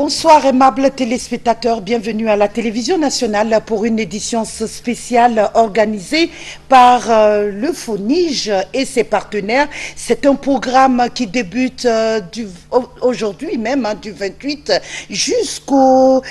Bonsoir aimables téléspectateurs, bienvenue à la télévision nationale pour une édition spéciale organisée par le FONIGE et ses partenaires. C'est un programme qui débute aujourd'hui même, du 28 jusqu'au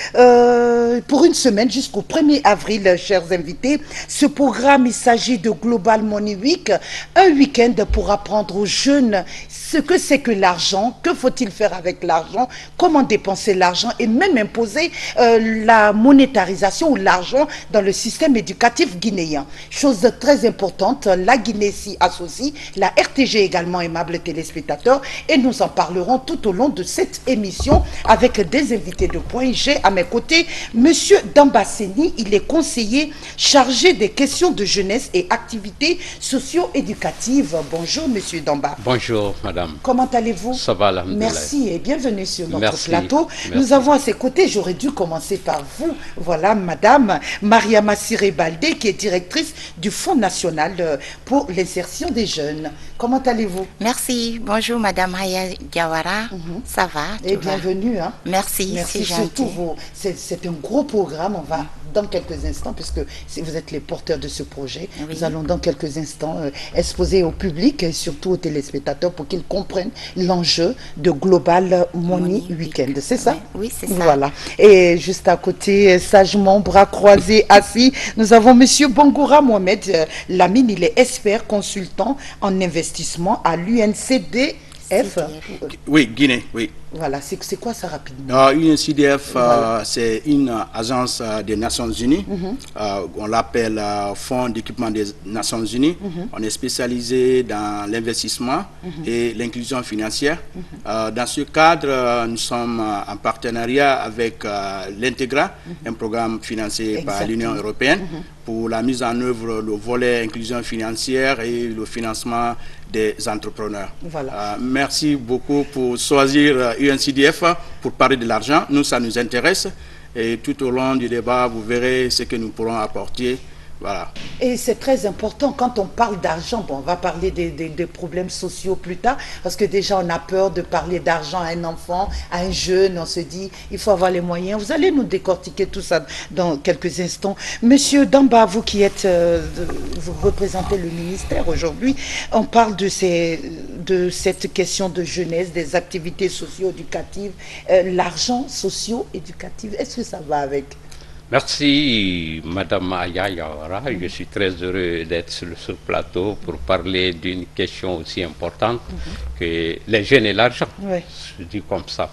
pour une semaine jusqu'au 1er avril, chers invités. Ce programme, il s'agit de Global Money Week, un week-end pour apprendre aux jeunes ce que c'est que l'argent, que faut-il faire avec l'argent, comment dépenser l'argent et même imposer la monétarisation ou l'argent dans le système éducatif guinéen. Chose très importante, la Guinée s'y associe, la RTG également, aimables téléspectateurs, et nous en parlerons tout au long de cette émission avec des invités de point. J'ai à mes côtés Monsieur Damba Seni, il est conseiller chargé des questions de jeunesse et activités socio-éducatives. Bonjour Monsieur Damba. Bonjour Madame. Comment allez-vous? Ça va, alhamdoulilah. Merci et bienvenue sur notre Merci. plateau. Merci. Nous avons à ses côtés, j'aurais dû commencer par vous, voilà Madame Mariama Siré Baldé, qui est directrice du Fonds national pour l'insertion des jeunes. Comment allez-vous? Merci. Bonjour Madame Haya Diawara. Ça va? Et bienvenue. Hein? Merci, Merci c'est surtout. gentil. C'est un gros programme. On va dans quelques instants, puisque vous êtes les porteurs de ce projet, Oui. nous allons dans quelques instants exposer au public et surtout aux téléspectateurs pour qu'ils comprennent l'enjeu de Global Money Weekend. C'est ça? Oui, c'est ça. Voilà. Et juste à côté, sagement, bras croisés, assis, nous avons Monsieur Bangoura Mohamed Lamine. Il est expert consultant en investissement à l'UNCDF. Oui, Guinée, oui. Voilà, c'est quoi ça rapidement? UNCDF, Voilà. c'est une agence des Nations Unies. On l'appelle Fonds d'équipement des Nations Unies. On est spécialisé dans l'investissement et l'inclusion financière. Dans ce cadre, nous sommes en partenariat avec l'Integra, un programme financé par Exactement. l'Union européenne pour la mise en œuvre le volet inclusion financière et le financement des entrepreneurs. Voilà. Merci beaucoup pour choisir UNCDF pour parler de l'argent. Nous, ça nous intéresse. Et tout au long du débat, vous verrez ce que nous pourrons apporter. Voilà. Et c'est très important quand on parle d'argent. Bon, on va parler des problèmes sociaux plus tard, parce que déjà on a peur de parler d'argent à un enfant, à un jeune. On se dit, il faut avoir les moyens. Vous allez nous décortiquer tout ça dans quelques instants. Monsieur Damba, vous qui êtes, vous représentez le ministère aujourd'hui, on parle de cette question de jeunesse, des activités socio-éducatives, l'argent socio-éducatif. Est-ce que ça va avec? Merci Madame Aya Yawara. Je suis très heureux d'être sur ce plateau pour parler d'une question aussi importante que les jeunes et l'argent. Oui. Je dis comme ça.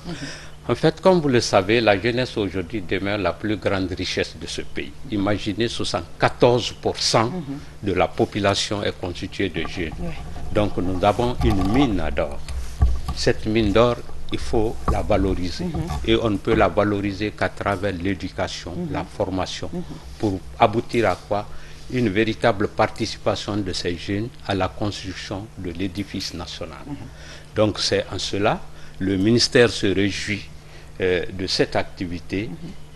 En fait, comme vous le savez, la jeunesse aujourd'hui demeure la plus grande richesse de ce pays. Imaginez, 74% de la population est constituée de jeunes. Oui. Donc nous avons une mine d'or. Cette mine d'or, il faut la valoriser. Et on ne peut la valoriser qu'à travers l'éducation, la formation, pour aboutir à quoi? Une véritable participation de ces jeunes à la construction de l'édifice national. Donc c'est en cela, le ministère se réjouit de cette activité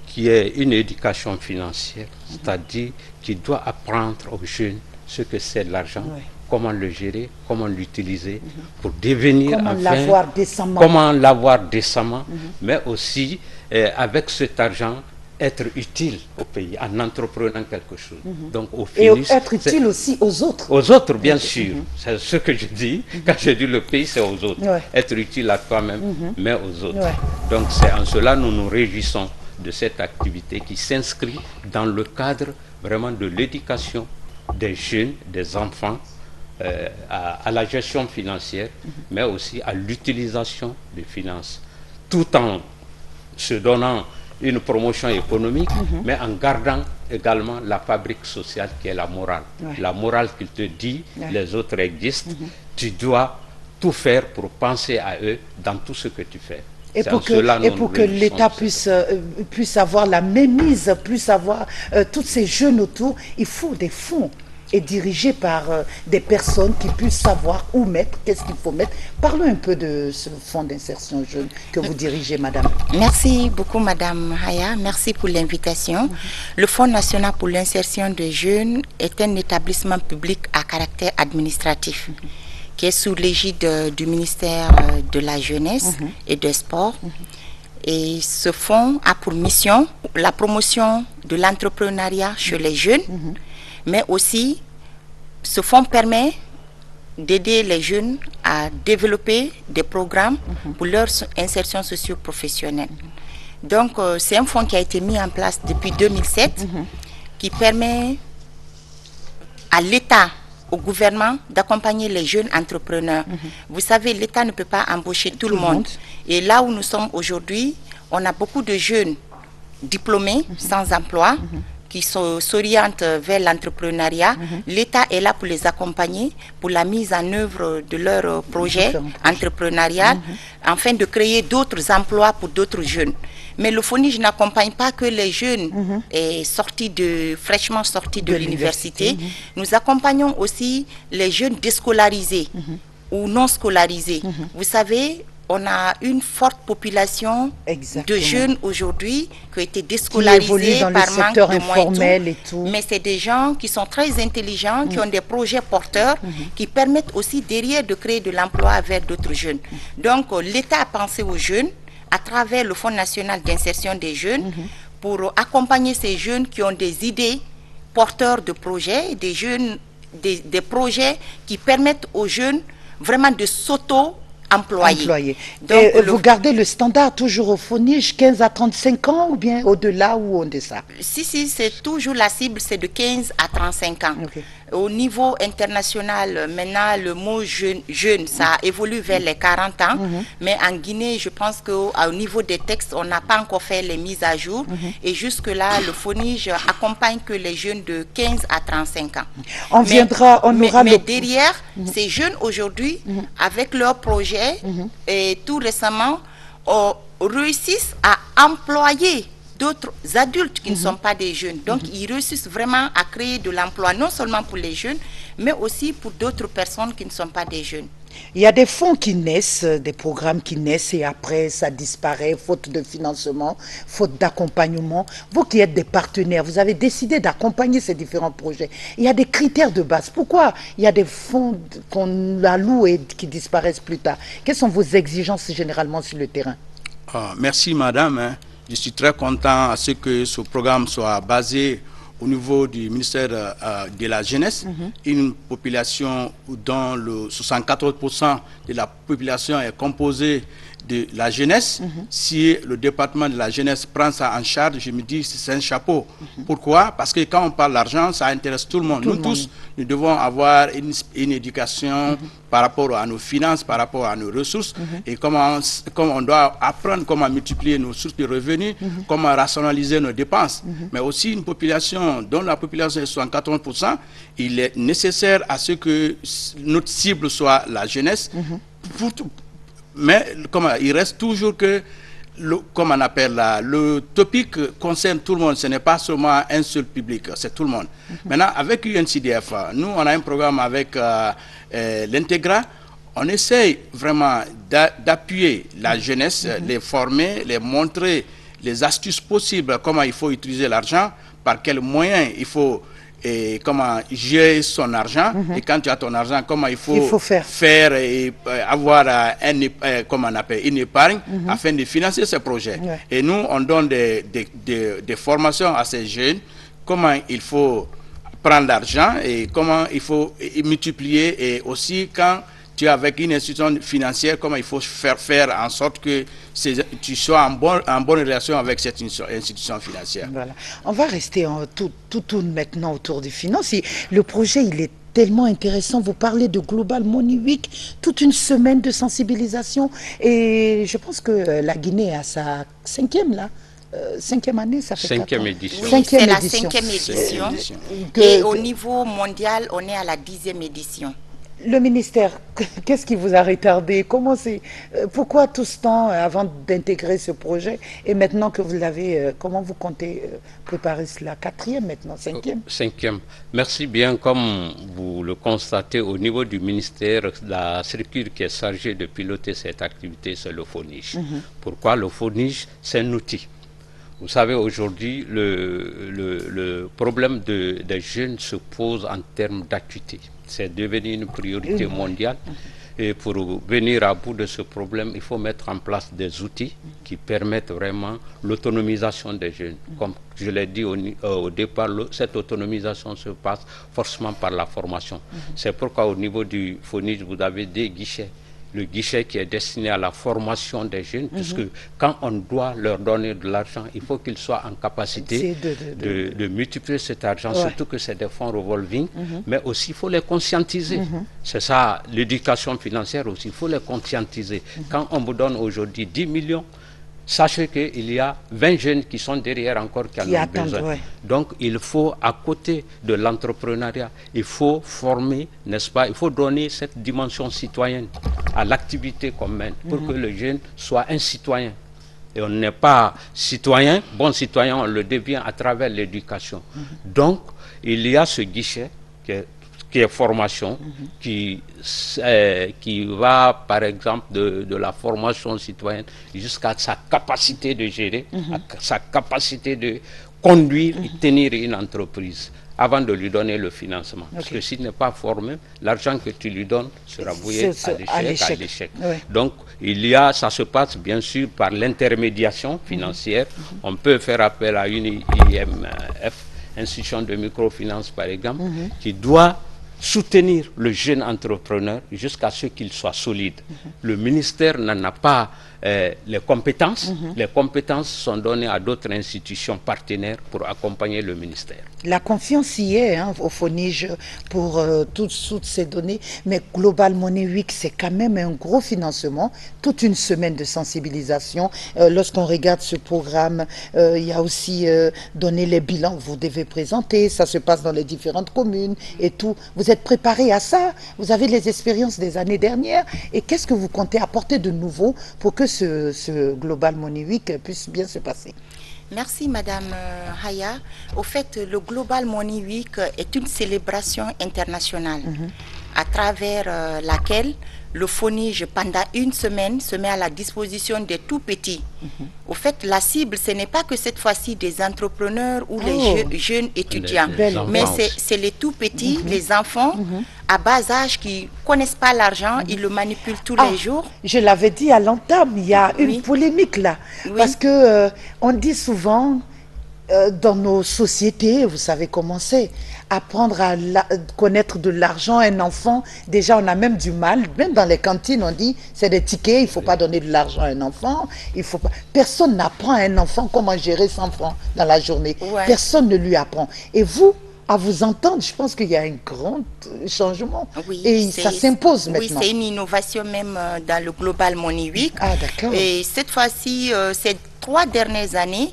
qui est une éducation financière, c'est-à-dire qui doit apprendre aux jeunes ce que c'est l'argent, Oui. comment le gérer, comment l'utiliser pour devenir Comment enfin, l'avoir décemment? comment l'avoir décemment, mais aussi avec cet argent être utile au pays en entreprenant quelque chose. Donc au Et finish, être c'est utile aussi aux autres. aux autres, bien sûr. C'est ce que je dis. Quand je dis le pays, c'est aux autres. Ouais. Être utile à toi-même, mais aux autres. Ouais. Donc c'est en cela nous nous réjouissons de cette activité qui s'inscrit dans le cadre vraiment de l'éducation des jeunes, des enfants, à la gestion financière, mais aussi à l'utilisation des finances, tout en se donnant une promotion économique, mais en gardant également la fabrique sociale qui est la morale. Ouais. La morale qui te dit, Ouais. les autres existent, tu dois tout faire pour penser à eux dans tout ce que tu fais. Et C'est pour en cela que, nous nous l'État réjouissons de puisse avoir la mainmise, puisse avoir tous ces jeunes autour, il faut des fonds et dirigés par des personnes qui puissent savoir où mettre, qu'est-ce qu'il faut mettre. Parlons un peu de ce fonds d'insertion jeune que vous dirigez, madame. Merci beaucoup Madame Haya. Merci pour l'invitation. Le Fonds national pour l'insertion des jeunes est un établissement public à caractère administratif qui est sous l'égide du ministère de la Jeunesse et des Sports. Et ce fonds a pour mission la promotion de l'entrepreneuriat chez les jeunes, mais aussi ce fonds permet d'aider les jeunes à développer des programmes pour leur insertion socio-professionnelle. Donc, c'est un fonds qui a été mis en place depuis 2007, qui permet à l'État, au gouvernement, d'accompagner les jeunes entrepreneurs. Vous savez, l'État ne peut pas embaucher tout le monde. Et là où nous sommes aujourd'hui, on a beaucoup de jeunes diplômés, sans emploi, qui s'orientent vers l'entrepreneuriat. L'État est là pour les accompagner, pour la mise en œuvre de leurs projets entrepreneuriaux, afin de créer d'autres emplois pour d'autres jeunes. Mais le FONIJ n'accompagne pas que les jeunes fraîchement sortis de l'université. Nous accompagnons aussi les jeunes déscolarisés ou non scolarisés. Vous savez, on a une forte population de jeunes aujourd'hui qui ont été déscolarisés par manque de moyens. Mais c'est des gens qui sont très intelligents, qui ont des projets porteurs, qui permettent aussi derrière de créer de l'emploi vers d'autres jeunes. Donc l'État a pensé aux jeunes à travers le Fonds national d'insertion des jeunes pour accompagner ces jeunes qui ont des idées porteurs de projets, des projets qui permettent aux jeunes vraiment de s'auto-employer. Donc, vous gardez le standard toujours au FONIJ, 15 à 35 ans ou bien au-delà ou au-dessous? Si, c'est toujours la cible, c'est de 15 à 35 ans. Au niveau international, maintenant, le mot jeune, ça évolue vers les 40 ans. Mais en Guinée, je pense qu'au niveau des textes, on n'a pas encore fait les mises à jour. Et jusque-là, le FONIJ accompagne que les jeunes de 15 à 35 ans. Mais derrière, ces jeunes aujourd'hui, avec leurs projets, et tout récemment, réussissent à employer d'autres adultes qui ne sont pas des jeunes. Donc, ils réussissent vraiment à créer de l'emploi, non seulement pour les jeunes, mais aussi pour d'autres personnes qui ne sont pas des jeunes. Il y a des fonds qui naissent, des programmes qui naissent et après ça disparaît, faute de financement, faute d'accompagnement. Vous qui êtes des partenaires, vous avez décidé d'accompagner ces différents projets. Il y a des critères de base. Pourquoi il y a des fonds qu'on alloue et qui disparaissent plus tard? Quelles sont vos exigences généralement sur le terrain? Merci madame. Je suis très content à ce que ce programme soit basé au niveau du ministère de la Jeunesse, une population dont le 74% de la population est composée de la jeunesse. Si le département de la jeunesse prend ça en charge, je me dis que c'est un chapeau. Pourquoi? Parce que quand on parle d'argent, ça intéresse tout le monde. Nous tous, nous devons avoir une éducation par rapport à nos finances, par rapport à nos ressources, et comment on doit apprendre comment multiplier nos sources de revenus, comment rationaliser nos dépenses. Mais aussi une population dont la population est 74%, il est nécessaire à ce que notre cible soit la jeunesse. Mais il reste toujours que, comme on appelle le topic concerne tout le monde, ce n'est pas seulement un seul public, c'est tout le monde. Maintenant, avec UNCDF, nous, on a un programme avec l'Integra, on essaye vraiment d'appuyer la jeunesse, les former, les montrer les astuces possibles, comment il faut utiliser l'argent, par quels moyens il faut comment gérer son argent, et quand tu as ton argent, comment il faut faire et avoir une épargne afin de financer ces projets. Et nous, on donne des formations à ces jeunes, comment il faut prendre l'argent et comment il faut multiplier, et aussi quand tu es avec une institution financière, comment il faut faire en sorte que tu sois en bonne relation avec cette institution financière. Voilà. On va rester tout maintenant autour des finances. Le projet, il est tellement intéressant. Vous parlez de Global Money Week, toute une semaine de sensibilisation. Et je pense que la Guinée a sa cinquième année, ça fait cinquième édition. Oui, c'est la cinquième édition. Et au niveau mondial, on est à la 10e édition. Le ministère, qu'est-ce qui vous a retardé? Pourquoi tout ce temps avant d'intégrer ce projet? Et maintenant que vous l'avez, comment vous comptez préparer la 4e maintenant, 5e? 5e. Merci bien. Comme vous le constatez, au niveau du ministère, la structure qui est chargée de piloter cette activité, c'est le FONIJ. Pourquoi? Le FONIJ, c'est un outil. Vous savez, aujourd'hui, le problème des jeunes se pose en termes d'acuité. C'est devenu une priorité mondiale. Et pour venir à bout de ce problème, il faut mettre en place des outils qui permettent vraiment l'autonomisation des jeunes. Comme je l'ai dit au départ, cette autonomisation se passe forcément par la formation. C'est pourquoi au niveau du FONIJ, vous avez des guichets. Le guichet qui est destiné à la formation des jeunes, puisque quand on doit leur donner de l'argent, il faut qu'ils soient en capacité de multiplier cet argent, surtout que c'est des fonds revolving, mais aussi il faut les conscientiser. C'est ça, l'éducation financière aussi, il faut les conscientiser. Quand on vous donne aujourd'hui 10 millions, sachez qu'il y a 20 jeunes qui sont derrière encore qui en ont besoin. Donc il faut, à côté de l'entrepreneuriat, il faut former, n'est-ce pas, il faut donner cette dimension citoyenne à l'activité qu'on mène pour que le jeune soit un citoyen. Et on n'est pas citoyen, bon citoyen, on le devient à travers l'éducation. Donc il y a ce guichet qui est formation, qui va par exemple de la formation citoyenne jusqu'à sa capacité de gérer, à sa capacité de conduire et tenir une entreprise avant de lui donner le financement. Parce que s'il n'est pas formé, l'argent que tu lui donnes sera voué à l'échec. Donc, ça se passe bien sûr par l'intermédiation financière. On peut faire appel à une IMF, institution de microfinance par exemple, qui doit soutenir le jeune entrepreneur jusqu'à ce qu'il soit solide. Le ministère n'en a pas les compétences. Les compétences sont données à d'autres institutions partenaires pour accompagner le ministère. La confiance y est au FONIJ pour toutes ces données, mais Global Money Week, c'est quand même un gros financement, toute une semaine de sensibilisation. Lorsqu'on regarde ce programme, il y a aussi donner les bilans que vous devez présenter, ça se passe dans les différentes communes et tout. Vous êtes préparé à ça, vous avez les expériences des années dernières, et qu'est-ce que vous comptez apporter de nouveau pour que ce Global Money Week puisse bien se passer? Merci Madame Haya. Au fait, le Global Money Week est une célébration internationale à travers laquelle le FONIJ, pendant une semaine, se met à la disposition des tout petits. Au fait, la cible, ce n'est pas que cette fois-ci des entrepreneurs ou les jeunes étudiants, mais c'est les tout petits, les enfants à bas âge qui ne connaissent pas l'argent, ils le manipulent tous les jours. Je l'avais dit à l'entame, il y a une polémique là, parce que on dit souvent dans nos sociétés, vous savez comment c'est, apprendre à connaître de l'argent, un enfant, déjà on a même du mal, même dans les cantines on dit c'est des tickets, il ne faut pas donner de l'argent à un enfant, il faut pas... Personne n'apprend à un enfant comment gérer 100 francs dans la journée, personne ne lui apprend. Et vous, à vous entendre, je pense qu'il y a un grand changement et ça s'impose maintenant. Oui, c'est une innovation même dans le Global Money Week. Ah d'accord. Et cette fois-ci, ces 3 dernières années,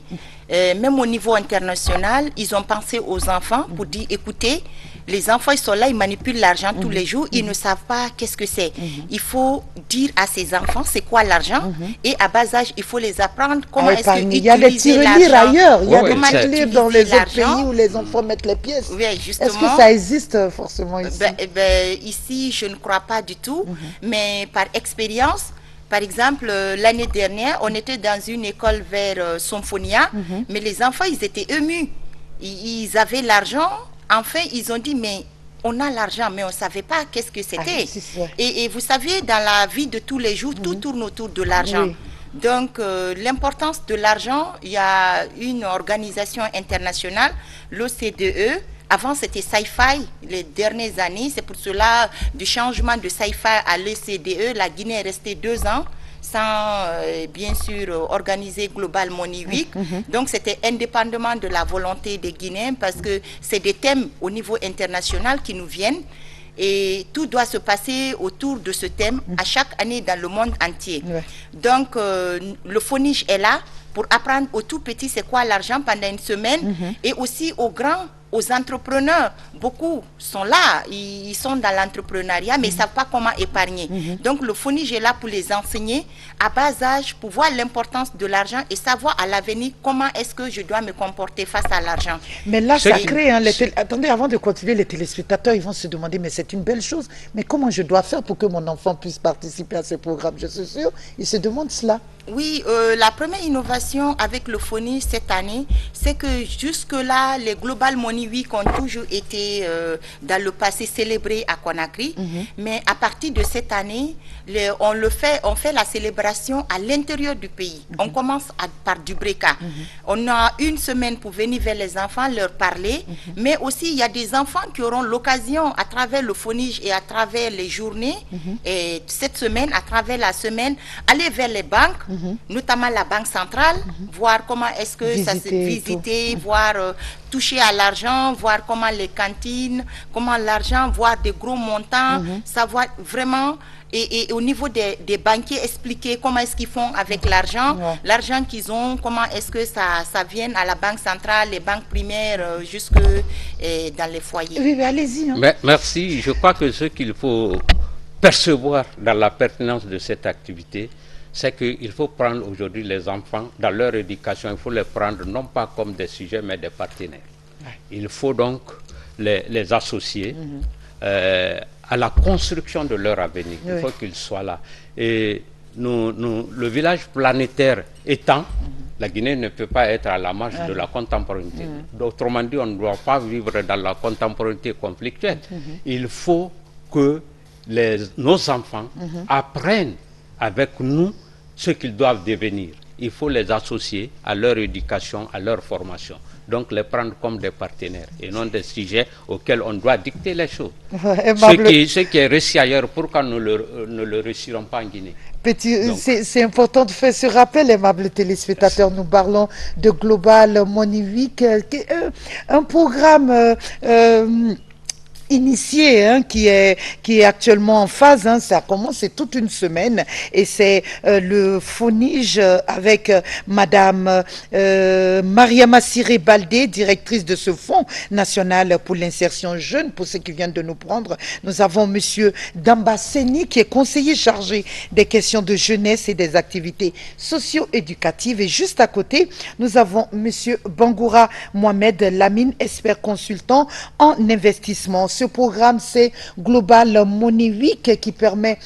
même au niveau international, ils ont pensé aux enfants pour dire, écoutez, les enfants, ils sont là, ils manipulent l'argent tous les jours, ils ne savent pas qu'est-ce que c'est. Il faut dire à ces enfants, c'est quoi l'argent, et à bas âge, il faut les apprendre comment est-ce qu'ils utilisent l'argent. Il y a des tirelires ailleurs, il y a des tirelires dans les autres pays où les enfants mettent les pièces. Est-ce que ça existe forcément ici? Ici, je ne crois pas du tout, mais par expérience, par exemple, l'année dernière, on était dans une école vers Symphonia, mais les enfants, ils étaient émus. Ils avaient l'argent. Enfin, ils ont dit, mais on a l'argent, mais on ne savait pas qu'est-ce que c'était. Et vous savez, dans la vie de tous les jours, tout tourne autour de l'argent. Donc, l'importance de l'argent, il y a une organisation internationale, l'OCDE. Avant, c'était SciFi, les dernières années. C'est pour cela, du changement de SciFi à l'OCDE, la Guinée est restée 2 ans sans, bien sûr, organiser Global Money Week. Donc, c'était indépendamment de la volonté des Guinéens parce que c'est des thèmes au niveau international qui nous viennent. Et tout doit se passer autour de ce thème à chaque année dans le monde entier. Donc, le FONIJ est là pour apprendre aux tout petits c'est quoi l'argent pendant une semaine et aussi aux grands, aux entrepreneurs. Beaucoup sont là, ils sont dans l'entrepreneuriat, mais ils ne savent pas comment épargner. Donc, le FONIJ est là pour les enseigner à bas âge, pour voir l'importance de l'argent et savoir à l'avenir comment est-ce que je dois me comporter face à l'argent. Mais là, ça crée... Attendez, avant de continuer, les téléspectateurs, ils vont se demander, mais c'est une belle chose, mais comment je dois faire pour que mon enfant puisse participer à ce programme? Je suis sûre, ils se demandent cela. Oui, la première innovation avec le FONIGE cette année, c'est que jusque-là, les Global Money Week ont toujours été dans le passé célébrés à Conakry. Mais à partir de cette année, on fait la célébration à l'intérieur du pays. On commence par Dubreka. On a une semaine pour venir vers les enfants, leur parler. Mais aussi, il y a des enfants qui auront l'occasion, à travers le FONIGE et à travers les journées, et cette semaine, à travers la semaine, aller vers les banques, notamment la Banque centrale, voir comment est-ce que ça se visiter, voir toucher à l'argent, voir comment les cantines, comment l'argent, voir des gros montants, savoir vraiment, et au niveau des banquiers, expliquer comment est-ce qu'ils font avec l'argent, l'argent qu'ils ont, comment est-ce que ça vient à la Banque centrale, les banques primaires, jusque dans les foyers. Oui, allez-y. Hein. Merci. Je crois que ce qu'il faut percevoir dans la pertinence de cette activité, c'est qu'il faut prendre aujourd'hui les enfants dans leur éducation, il faut les prendre non pas comme des sujets mais des partenaires. Il faut donc les associer à la construction de leur avenir. Il faut qu'ils soient là. Et le village planétaire étant, la Guinée ne peut pas être à la marge de la contemporanéité. Autrement dit, on ne doit pas vivre dans la contemporanéité conflictuelle. Il faut que nos enfants apprennent avec nous ce qu'ils doivent devenir. Il faut les associer à leur éducation, à leur formation. Donc les prendre comme des partenaires et non des sujets auxquels on doit dicter les choses. Ce qui est réussi ailleurs, pourquoi nous ne le réussirons pas en Guinée? C'est important de faire ce rappel, aimables téléspectateurs. Nous parlons de Global Money Week, un programme initié, hein, qui est actuellement en phase, hein, ça commence, c'est toute une semaine, et c'est le FONIGE avec Madame Mariama Siré Baldé, directrice de ce Fonds national pour l'insertion jeune. Pour ceux qui viennent de nous prendre, nous avons Monsieur Damba Seni, qui est conseiller chargé des questions de jeunesse et des activités socio-éducatives, et juste à côté, nous avons Monsieur Bangoura Mohamed Lamine, expert consultant en investissement. Ce programme, c'est Global Money Week, qui permet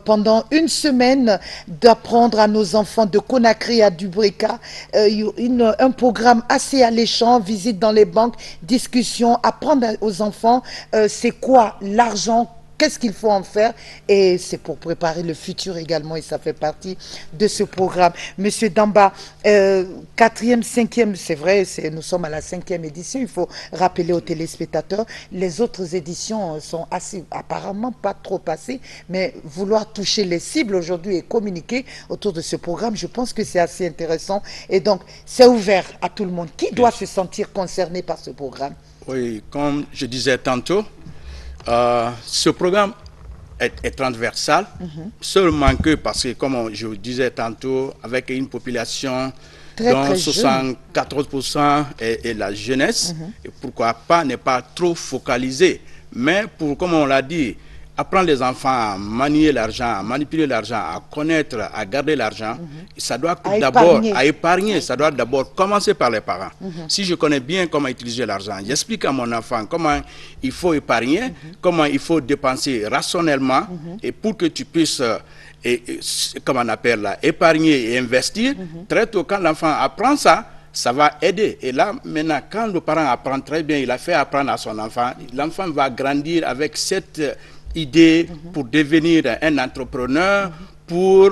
pendant une semaine d'apprendre à nos enfants de Conakry à Dubreka un programme assez alléchant, visite dans les banques, discussion, apprendre aux enfants c'est quoi l'argent, qu'est-ce qu'il faut en faire, et c'est pour préparer le futur également, et ça fait partie de ce programme. Monsieur Damba, 4e, 5e, c'est vrai, nous sommes à la 5e édition, il faut rappeler aux téléspectateurs, les autres éditions sont apparemment pas trop passées, mais vouloir toucher les cibles aujourd'hui et communiquer autour de ce programme, je pense que c'est assez intéressant, et donc c'est ouvert à tout le monde. Qui doit se sentir concerné par ce programme? Oui, comme je disais tantôt, ce programme est transversal, seulement que parce que, comme je vous disais tantôt, avec une population dont 74% est la jeunesse, et pourquoi pas ne pas trop focaliser, mais comme on l'a dit, apprendre les enfants à manier l'argent, à manipuler l'argent, à connaître, à garder l'argent, ça doit d'abord épargner, ça doit d'abord commencer par les parents. Si je connais bien comment utiliser l'argent, j'explique à mon enfant comment il faut épargner, comment il faut dépenser rationnellement, et pour que tu puisses, comme on appelle là, épargner et investir, très tôt quand l'enfant apprend ça, ça va aider. Et là, maintenant, quand le parent apprend très bien, il a fait apprendre à son enfant, l'enfant va grandir avec cette idée pour devenir un entrepreneur, pour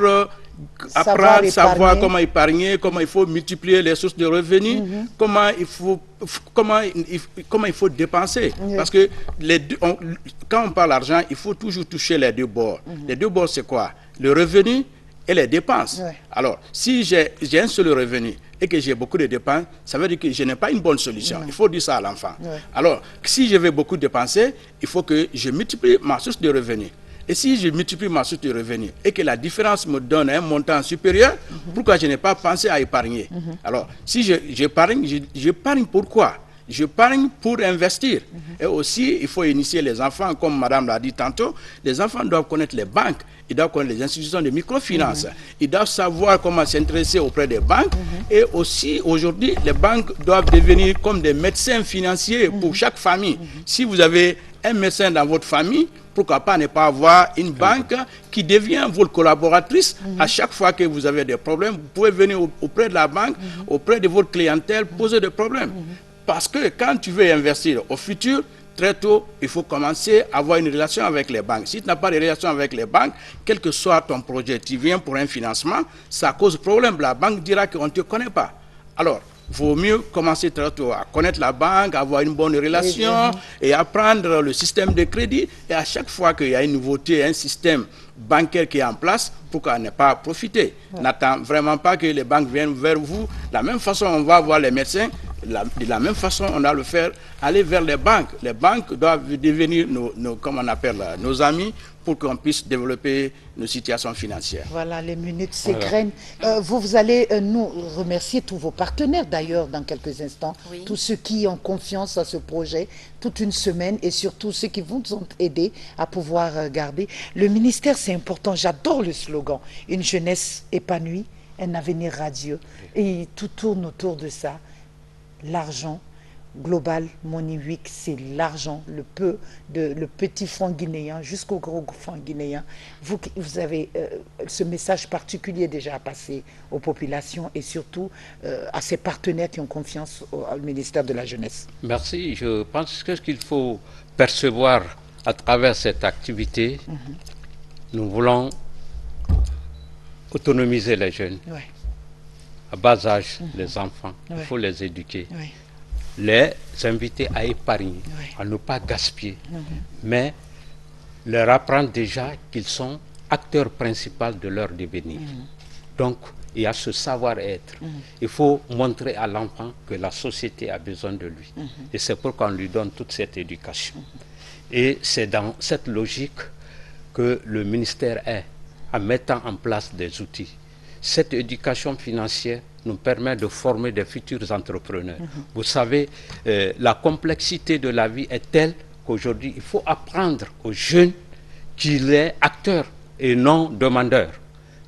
apprendre, savoir comment épargner, comment il faut multiplier les sources de revenus, comment il faut dépenser. Parce que quand on parle d'argent, il faut toujours toucher les deux bords. Les deux bords, c'est quoi? Le revenu et les dépenses. Alors, si j'ai un seul revenu et que j'ai beaucoup de dépenses, ça veut dire que je n'ai pas une bonne solution. Il faut dire ça à l'enfant. Alors, si je veux beaucoup dépenser, il faut que je multiplie ma source de revenus. Et si je multiplie ma source de revenus et que la différence me donne un montant supérieur, pourquoi je n'ai pas pensé à épargner? Alors, si j'épargne pourquoi? J'épargne pour investir. Et aussi, il faut initier les enfants, comme madame l'a dit tantôt, les enfants doivent connaître les banques, ils doivent connaître les institutions de microfinance, ils doivent savoir comment s'intéresser auprès des banques, et aussi, aujourd'hui, les banques doivent devenir comme des médecins financiers pour chaque famille. Si vous avez un médecin dans votre famille, pourquoi pas ne pas avoir une banque qui devient votre collaboratrice. À chaque fois que vous avez des problèmes, vous pouvez venir auprès de la banque, auprès de votre clientèle, poser des problèmes. Parce que quand tu veux investir au futur, très tôt, il faut commencer à avoir une relation avec les banques. Si tu n'as pas de relation avec les banques, quel que soit ton projet, tu viens pour un financement, ça cause problème. La banque dira qu'on ne te connaît pas. Alors, il vaut mieux commencer très tôt à connaître la banque, avoir une bonne relation et apprendre le système de crédit. Et à chaque fois qu'il y a une nouveauté, un système bancaire qui est en place, pourquoi ne pas profiter? N'attends vraiment pas que les banques viennent vers vous. De la même façon, on va voir les médecins. De la même façon, on doit le faire, aller vers les banques. Les banques doivent devenir nos amis pour qu'on puisse développer nos situations financières. Voilà, les minutes s'égrènent. Vous allez nous remercier tous vos partenaires d'ailleurs dans quelques instants. Oui. Tous ceux qui ont confiance à ce projet, toute une semaine et surtout ceux qui vous ont aidé à pouvoir garder. Le ministère, c'est important. J'adore le slogan. Une jeunesse épanouie, un avenir radieux. Et tout tourne autour de ça. L'argent, Global Money Week, c'est l'argent, le petit franc guinéen jusqu'au gros franc guinéen. Vous avez ce message particulier déjà à passer aux populations et surtout à ces partenaires qui ont confiance au ministère de la Jeunesse. Merci. Je pense que ce qu'il faut percevoir à travers cette activité, nous voulons autonomiser les jeunes. Ouais. À bas âge, les enfants, il faut les éduquer, les inviter à épargner, à ne pas gaspiller, mais leur apprendre déjà qu'ils sont acteurs principaux de leur devenir. Donc, il y a ce savoir-être. Il faut montrer à l'enfant que la société a besoin de lui. Et c'est pourquoi on lui donne toute cette éducation. Et c'est dans cette logique que le ministère est, en mettant en place des outils. Cette éducation financière nous permet de former des futurs entrepreneurs. Vous savez, la complexité de la vie est telle qu'aujourd'hui, il faut apprendre aux jeunes qu'il est acteur et non demandeur.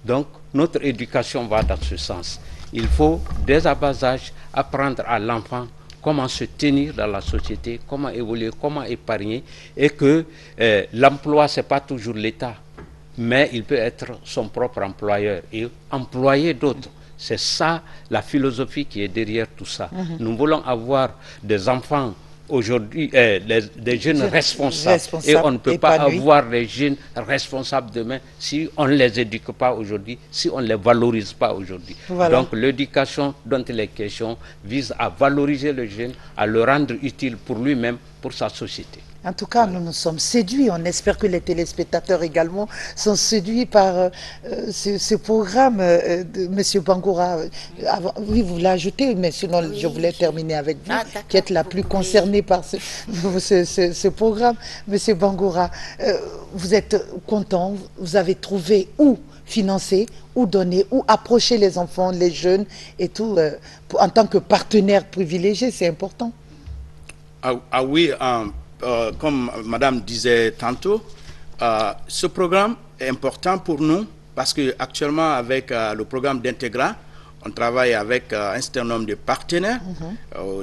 Donc, notre éducation va dans ce sens. Il faut, dès à bas âge, apprendre à l'enfant comment se tenir dans la société, comment évoluer, comment épargner, et que l'emploi, ce n'est pas toujours l'État, mais il peut être son propre employeur et employer d'autres. C'est ça la philosophie qui est derrière tout ça. Nous voulons avoir des enfants aujourd'hui, des jeunes responsables. Et on ne peut pas avoir des jeunes responsables demain si on ne les éduque pas aujourd'hui, si on ne les valorise pas aujourd'hui. Voilà. Donc l'éducation dont il est question vise à valoriser le jeune, à le rendre utile pour lui-même, pour sa société. En tout cas, nous nous sommes séduits. On espère que les téléspectateurs également sont séduits par ce programme de M. Bangoura. Oui, vous l'ajoutez, mais sinon, je voulais terminer avec vous, qui êtes la plus concernée par ce programme. M. Bangoura, vous êtes content, vous avez trouvé où financer, où donner, où approcher les enfants, les jeunes et tout, en tant que partenaire privilégié, c'est important. Ah oui, comme Madame disait tantôt, ce programme est important pour nous parce qu'actuellement, avec le programme d'Integra, on travaille avec un certain nombre de partenaires.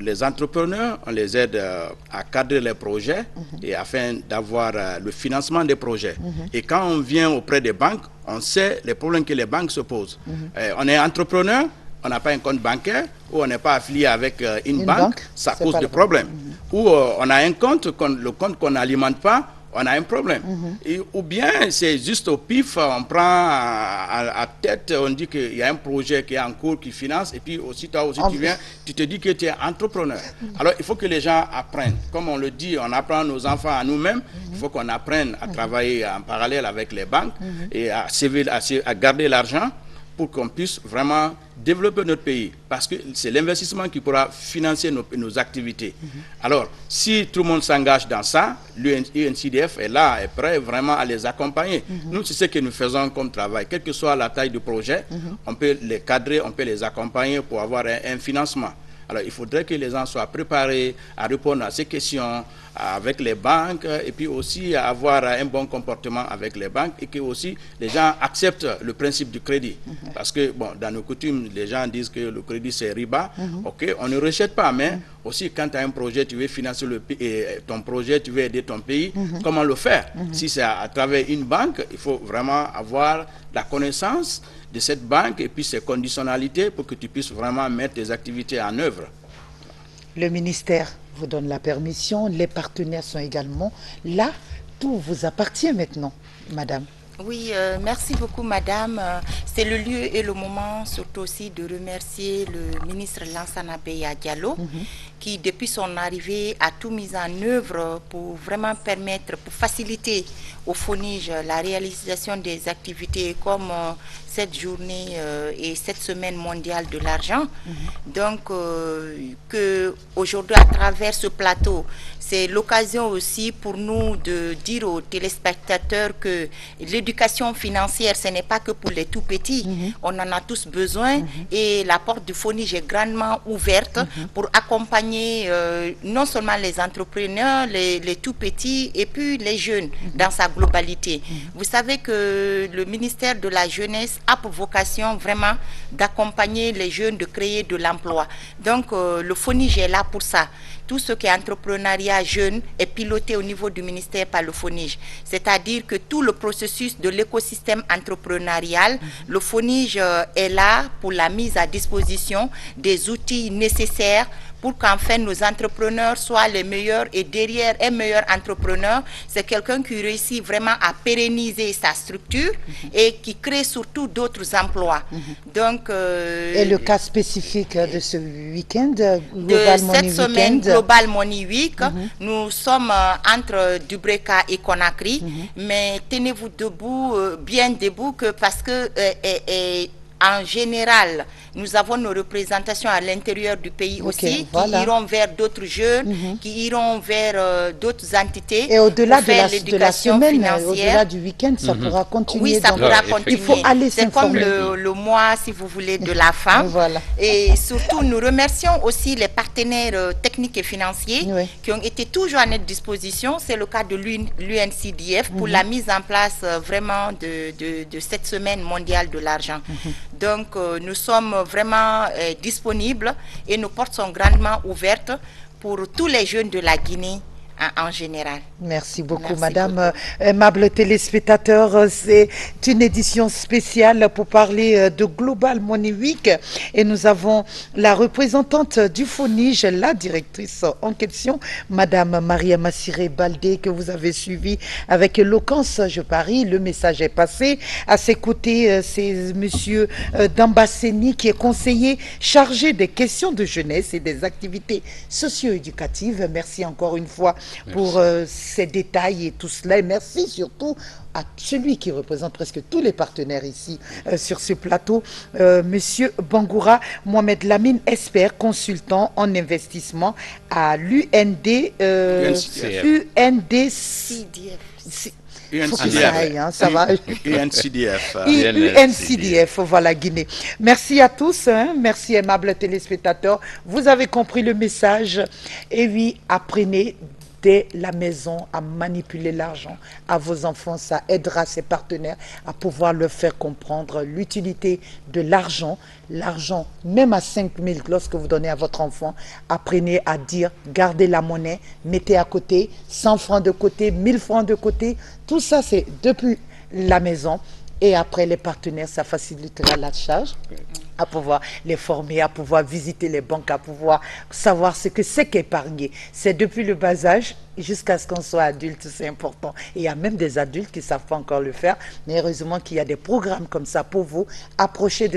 Les entrepreneurs, on les aide à cadrer les projets et afin d'avoir le financement des projets. Et quand on vient auprès des banques, on sait les problèmes que les banques se posent. On est entrepreneur, on n'a pas un compte bancaire, ou on n'est pas affilié avec une banque, ça cause des problèmes. Ou on a un compte, le compte qu'on n'alimente pas, on a un problème. Ou bien c'est juste au pif, on prend à tête, on dit qu'il y a un projet qui est en cours, qui finance, et puis aussi toi aussi tu viens, tu te dis que tu es entrepreneur. Alors il faut que les gens apprennent. Comme on le dit, on apprend nos enfants à nous-mêmes, il faut qu'on apprenne à travailler en parallèle avec les banques et à garder l'argent pour qu'on puisse vraiment développer notre pays, parce que c'est l'investissement qui pourra financer nos activités. Alors, si tout le monde s'engage dans ça, l'UNCDF est là, est prêt vraiment à les accompagner. Nous, c'est ce que nous faisons comme travail. Quelle que soit la taille du projet, on peut les cadrer, on peut les accompagner pour avoir un financement. Alors, il faudrait que les gens soient préparés à répondre à ces questions avec les banques et puis aussi à avoir un bon comportement avec les banques et que aussi les gens acceptent le principe du crédit. Parce que, bon, dans nos coutumes, les gens disent que le crédit, c'est riba. OK, on ne rejette pas, mais aussi quand tu as un projet, tu veux financer ton projet, tu veux aider ton pays, comment le faire? Si c'est à travers une banque, il faut vraiment avoir la connaissance de cette banque et puis ses conditionnalités pour que tu puisses vraiment mettre tes activités en œuvre. Le ministère vous donne la permission, les partenaires sont également là. Tout vous appartient maintenant, madame. Oui, merci beaucoup madame. C'est le lieu et le moment surtout aussi de remercier le ministre Lansana Beya Diallo qui depuis son arrivée a tout mis en œuvre pour vraiment permettre, pour faciliter au FONIGE la réalisation des activités comme cette journée et cette semaine mondiale de l'argent. Donc que aujourd'hui à travers ce plateau, c'est l'occasion aussi pour nous de dire aux téléspectateurs que l'éducation financière, ce n'est pas que pour les tout petits. On en a tous besoin et la porte du FONIGE est grandement ouverte pour accompagner non seulement les entrepreneurs, les tout petits et puis les jeunes dans sa globalité. Vous savez que le ministère de la Jeunesse a pour vocation vraiment d'accompagner les jeunes, de créer de l'emploi. Donc le FONIGE est là pour ça. Tout ce qui est entrepreneuriat jeune est piloté au niveau du ministère par le FONIGE. C'est-à-dire que tout le processus de l'écosystème entrepreneurial, le FONIGE est là pour la mise à disposition des outils nécessaires pour qu'enfin nos entrepreneurs soient les meilleurs. Et derrière un meilleur entrepreneur, c'est quelqu'un qui réussit vraiment à pérenniser sa structure et qui crée surtout d'autres emplois. Donc, et le cas spécifique de ce week-end, cette semaine, Global Money Week, nous sommes entre Dubreka et Conakry, mais tenez-vous debout, bien debout, parce que en général, nous avons nos représentations à l'intérieur du pays aussi, qui iront vers d'autres jeunes, qui iront vers d'autres entités. Et au-delà de la semaine, au-delà du week-end, ça pourra continuer. Oui, ça pourra continuer. Il faut aller s'informer. C'est comme le mois, si vous voulez, de la femme. Et surtout, nous remercions aussi les partenaires techniques et financiers qui ont été toujours à notre disposition. C'est le cas de l'UNCDF pour la mise en place vraiment de cette semaine mondiale de l'argent. Donc, nous sommes vraiment disponibles et nos portes sont grandement ouvertes pour tous les jeunes de la Guinée en général. Merci beaucoup, madame. Aimables téléspectateurs, c'est une édition spéciale pour parler de Global Money Week et nous avons la représentante du FONIGE, la directrice en question, madame Maria Massiré Baldé, que vous avez suivi avec éloquence, je parie. Le message est passé. À ses côtés, c'est monsieur Dambasseni, qui est conseiller chargé des questions de jeunesse et des activités socio-éducatives. Merci encore une fois pour ces détails et tout cela. Et merci surtout à celui qui représente presque tous les partenaires ici sur ce plateau, monsieur Bangoura Mohamed Lamine, expert consultant en investissement à l'UNDCF. UNCDF, voilà, Guinée. Merci à tous, merci aimables téléspectateurs. Vous avez compris le message. Et oui, apprenez dès la maison à manipuler l'argent à vos enfants. Ça aidera ses partenaires à pouvoir leur faire comprendre l'utilité de l'argent. L'argent, même à 5 000, lorsque vous donnez à votre enfant, apprenez à dire, gardez la monnaie, mettez à côté, 100 francs de côté, 1000 francs de côté. Tout ça, c'est depuis la maison. Et après, les partenaires, ça facilitera la charge, à pouvoir les former, à pouvoir visiter les banques, à pouvoir savoir ce que c'est qu'épargner. C'est depuis le bas âge jusqu'à ce qu'on soit adulte, c'est important. Et il y a même des adultes qui ne savent pas encore le faire, mais heureusement qu'il y a des programmes comme ça pour vous. Approchez-vous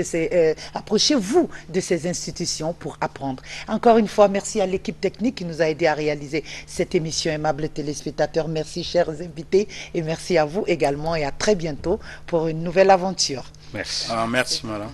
de ces institutions pour apprendre. Encore une fois, merci à l'équipe technique qui nous a aidé à réaliser cette émission, aimables téléspectateurs. Merci, chers invités, et merci à vous également, et à très bientôt pour une nouvelle aventure. Merci. Merci, madame.